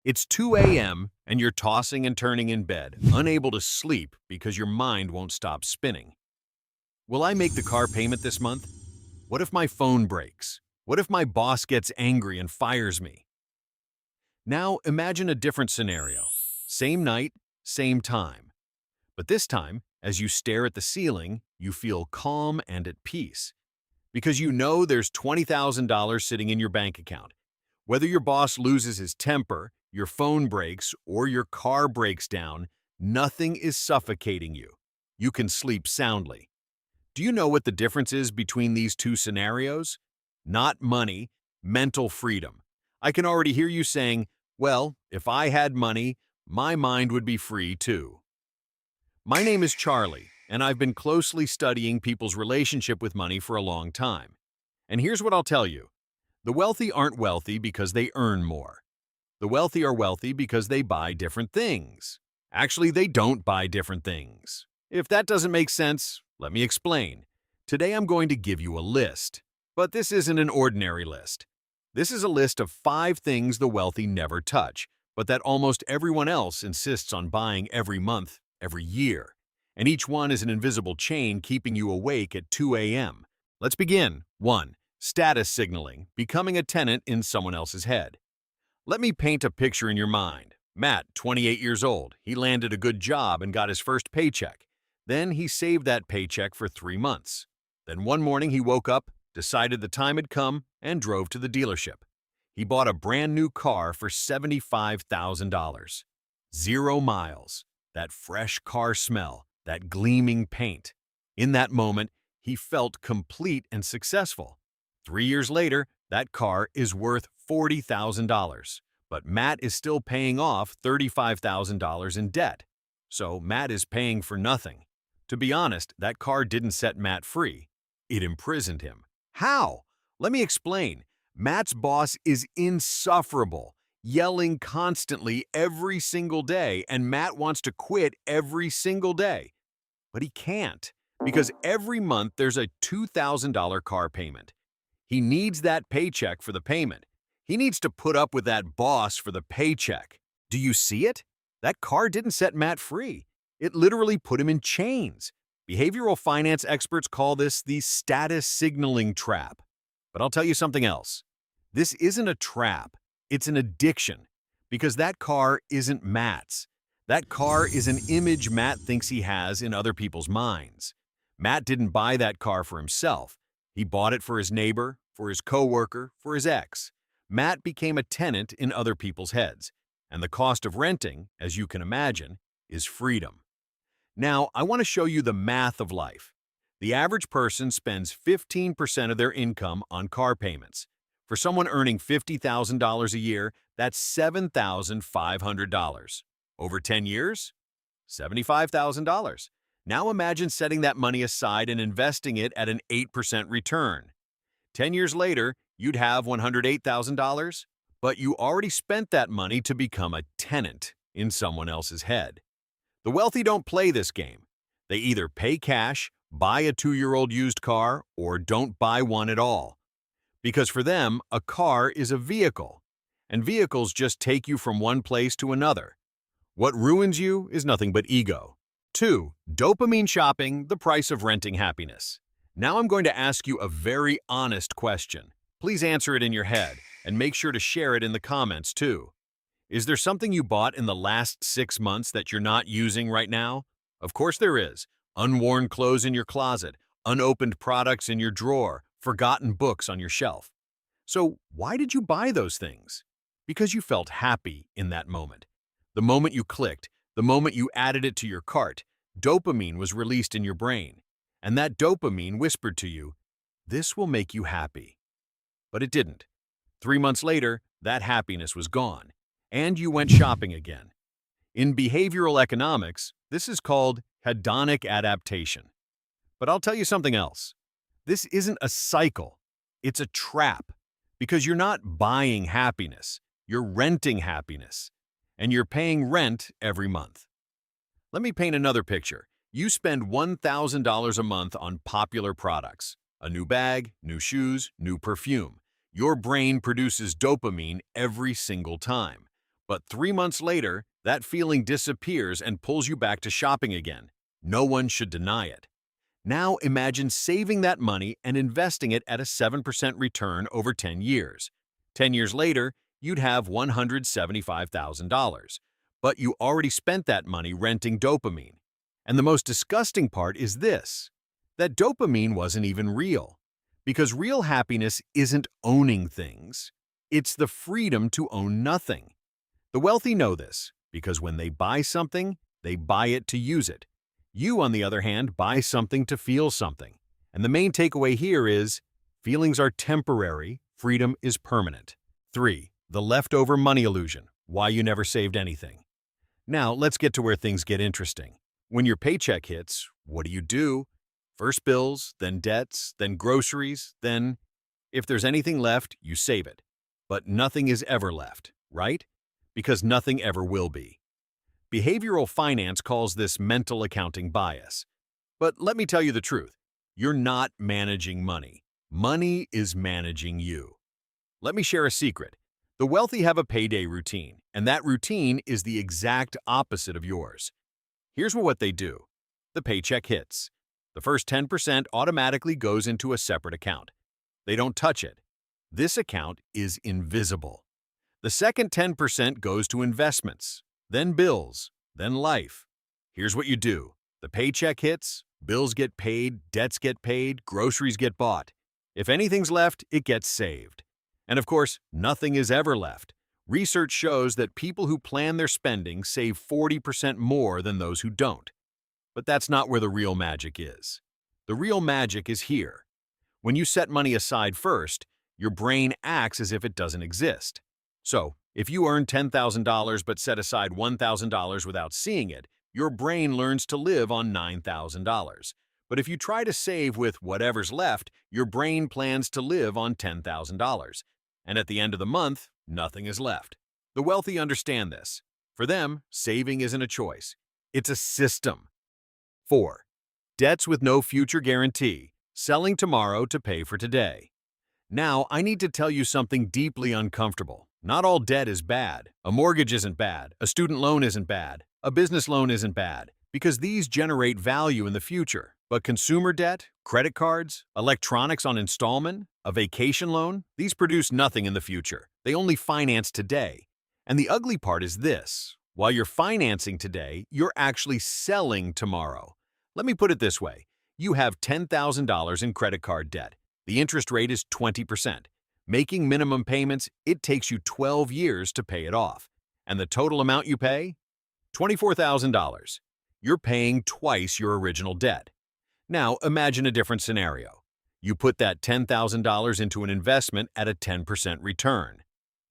It's 2 a.m. and you're tossing and turning in bed, unable to sleep because your mind won't stop spinning. Will I make the car payment this month? What if my phone breaks? What if my boss gets angry and fires me? Now imagine a different scenario. Same night, same time. But this time, as you stare at the ceiling, you feel calm and at peace. Because you know there's $20,000 sitting in your bank account. Whether your boss loses his temper, your phone breaks, or your car breaks down, nothing is suffocating you. You can sleep soundly. Do you know what the difference is between these two scenarios? Not money, mental freedom. I can already hear you saying, well, if I had money, my mind would be free too. My name is Charlie, and I've been closely studying people's relationship with money for a long time. And here's what I'll tell you. The wealthy aren't wealthy because they earn more. The wealthy are wealthy because they buy different things. Actually, they don't buy different things. If that doesn't make sense, let me explain. Today I'm going to give you a list. But this isn't an ordinary list. This is a list of 5 things the wealthy never touch, but that almost everyone else insists on buying every month, every year. And each one is an invisible chain keeping you awake at 2 a.m. Let's begin. 1. Status signaling, becoming a tenant in someone else's head. Let me paint a picture in your mind. Matt, 28 years old, he landed a good job and got his first paycheck. Then he saved that paycheck for 3 months. Then one morning he woke up, decided the time had come, and drove to the dealership. He bought a brand new car for $75,000. 0 miles, that fresh car smell, that gleaming paint. In that moment, he felt complete and successful. 3 years later, that car is worth $40,000, but Matt is still paying off $35,000 in debt. So Matt is paying for nothing. To be honest, that car didn't set Matt free. It imprisoned him. How? Let me explain. Matt's boss is insufferable, yelling constantly every single day, and Matt wants to quit every single day. But he can't, because every month there's a $2,000 car payment. He needs that paycheck for the payment. He needs to put up with that boss for the paycheck. Do you see it? That car didn't set Matt free. It literally put him in chains. Behavioral finance experts call this the status signaling trap. But I'll tell you something else. This isn't a trap. It's an addiction. Because that car isn't Matt's. That car is an image Matt thinks he has in other people's minds. Matt didn't buy that car for himself. He bought it for his neighbor, for his coworker, for his ex. Matt became a tenant in other people's heads. And the cost of renting, as you can imagine, is freedom. Now, I want to show you the math of life. The average person spends 15% of their income on car payments. For someone earning $50,000 a year, that's $7,500. Over 10 years? $75,000. Now imagine setting that money aside and investing it at an 8% return. 10 years later, you'd have $108,000, but you already spent that money to become a tenant in someone else's head. The wealthy don't play this game. They either pay cash, buy a 2-year-old used car, or don't buy one at all. Because for them, a car is a vehicle, and vehicles just take you from one place to another. What ruins you is nothing but ego. 2. Dopamine shopping, the price of renting happiness. Now I'm going to ask you a very honest question. Please answer it in your head, and make sure to share it in the comments too. Is there something you bought in the last 6 months that you're not using right now? Of course there is. Unworn clothes in your closet, unopened products in your drawer, forgotten books on your shelf. So why did you buy those things? Because you felt happy in that moment. The moment you clicked, the moment you added it to your cart, dopamine was released in your brain. And that dopamine whispered to you, this will make you happy. But it didn't. 3 months later, that happiness was gone. And you went shopping again. In behavioral economics, this is called hedonic adaptation. But I'll tell you something else. This isn't a cycle. It's a trap. Because you're not buying happiness. You're renting happiness. And you're paying rent every month. Let me paint another picture. You spend $1,000 a month on popular products. A new bag, new shoes, new perfume. Your brain produces dopamine every single time. But 3 months later, that feeling disappears and pulls you back to shopping again. No one should deny it. Now imagine saving that money and investing it at a 7% return over 10 years. 10 years later, you'd have $175,000. But you already spent that money renting dopamine. And the most disgusting part is this, that dopamine wasn't even real. Because real happiness isn't owning things. It's the freedom to own nothing. The wealthy know this, because when they buy something, they buy it to use it. You, on the other hand, buy something to feel something. And the main takeaway here is, feelings are temporary, freedom is permanent. 3. The leftover money illusion, why you never saved anything. Now, let's get to where things get interesting. When your paycheck hits, what do? First bills, then debts, then groceries, then, if there's anything left, you save it. But nothing is ever left, right? Because nothing ever will be. Behavioral finance calls this mental accounting bias. But let me tell you the truth. You're not managing money. Money is managing you. Let me share a secret. The wealthy have a payday routine, and that routine is the exact opposite of yours. Here's what they do. The paycheck hits. The first 10% automatically goes into a separate account. They don't touch it. This account is invisible. The second 10% goes to investments, then bills, then life. Here's what you do. The paycheck hits, bills get paid, debts get paid, groceries get bought. If anything's left, it gets saved. And of course, nothing is ever left. Research shows that people who plan their spending save 40% more than those who don't. But that's not where the real magic is. The real magic is here. When you set money aside first, your brain acts as if it doesn't exist. So, if you earn $10,000 but set aside $1,000 without seeing it, your brain learns to live on $9,000. But if you try to save with whatever's left, your brain plans to live on $10,000. And at the end of the month, nothing is left. The wealthy understand this. For them, saving isn't a choice. It's a system. 4. Debts with no future guarantee, selling tomorrow to pay for today. Now, I need to tell you something deeply uncomfortable. Not all debt is bad. A mortgage isn't bad. A student loan isn't bad. A business loan isn't bad, because these generate value in the future. But consumer debt, credit cards, electronics on installment, a vacation loan, these produce nothing in the future. They only finance today. And the ugly part is this. While you're financing today, you're actually selling tomorrow. Let me put it this way. You have $10,000 in credit card debt. The interest rate is 20%. Making minimum payments, it takes you 12 years to pay it off. And the total amount you pay? $24,000. You're paying twice your original debt. Now, imagine a different scenario. You put that $10,000 into an investment at a 10% return.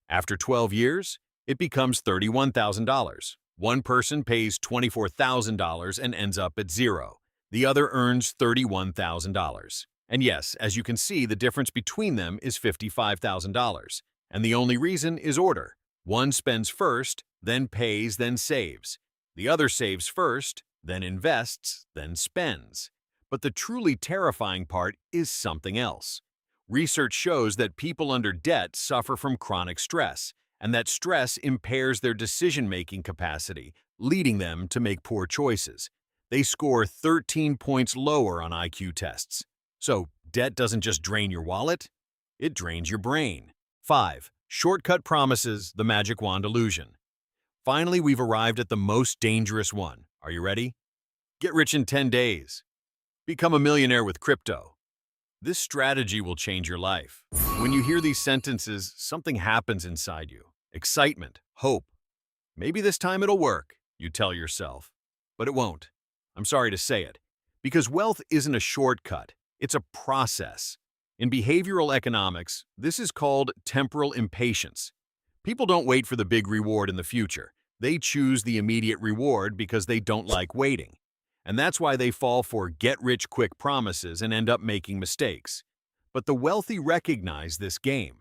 After 12 years, it becomes $31,000. One person pays $24,000 and ends up at zero. The other earns $31,000. And yes, as you can see, the difference between them is $55,000. And the only reason is order. One spends first, then pays, then saves. The other saves first, then invests, then spends. But the truly terrifying part is something else. Research shows that people under debt suffer from chronic stress, and that stress impairs their decision-making capacity, leading them to make poor choices. They score 13 points lower on IQ tests. So, debt doesn't just drain your wallet, it drains your brain. 5. Shortcut promises, the magic wand illusion. Finally, we've arrived at the most dangerous one. Are you ready? Get rich in 10 days. Become a millionaire with crypto. This strategy will change your life. When you hear these sentences, something happens inside you. Excitement, hope. Maybe this time it'll work, you tell yourself. But it won't. I'm sorry to say it. Because wealth isn't a shortcut. It's a process. In behavioral economics, this is called temporal impatience. People don't wait for the big reward in the future. They choose the immediate reward because they don't like waiting. And that's why they fall for get-rich-quick promises and end up making mistakes. But the wealthy recognize this game.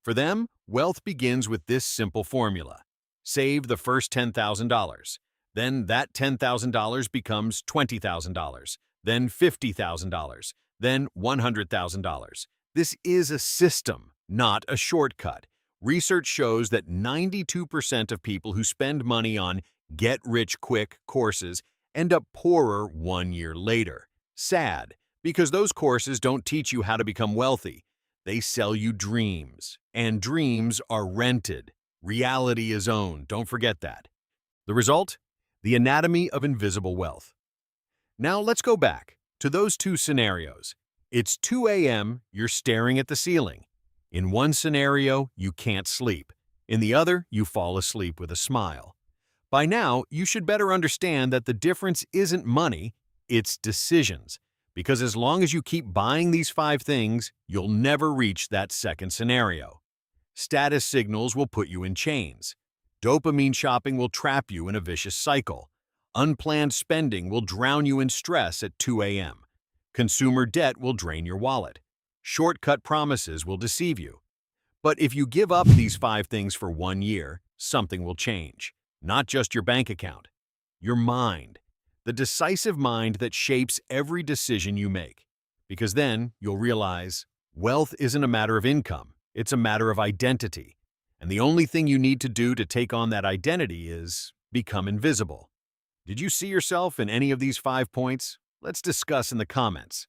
For them, wealth begins with this simple formula. Save the first $10,000. Then that $10,000 becomes $20,000. Then $50,000. Then $100,000. This is a system, not a shortcut. Research shows that 92% of people who spend money on get-rich-quick courses end up poorer 1 year later. Sad, because those courses don't teach you how to become wealthy. They sell you dreams, and dreams are rented. Reality is owned, don't forget that. The result? The anatomy of invisible wealth. Now let's go back to those two scenarios. It's 2 a.m., you're staring at the ceiling. In one scenario, you can't sleep. In the other, you fall asleep with a smile. By now, you should better understand that the difference isn't money, it's decisions. Because as long as you keep buying these 5 things, you'll never reach that second scenario. Status signals will put you in chains. Dopamine shopping will trap you in a vicious cycle. Unplanned spending will drown you in stress at 2 a.m. Consumer debt will drain your wallet. Shortcut promises will deceive you. But if you give up these 5 things for 1 year, something will change. Not just your bank account, your mind. The decisive mind that shapes every decision you make. Because then you'll realize wealth isn't a matter of income, it's a matter of identity. And the only thing you need to do to take on that identity is become invisible. Did you see yourself in any of these 5 points? Let's discuss in the comments.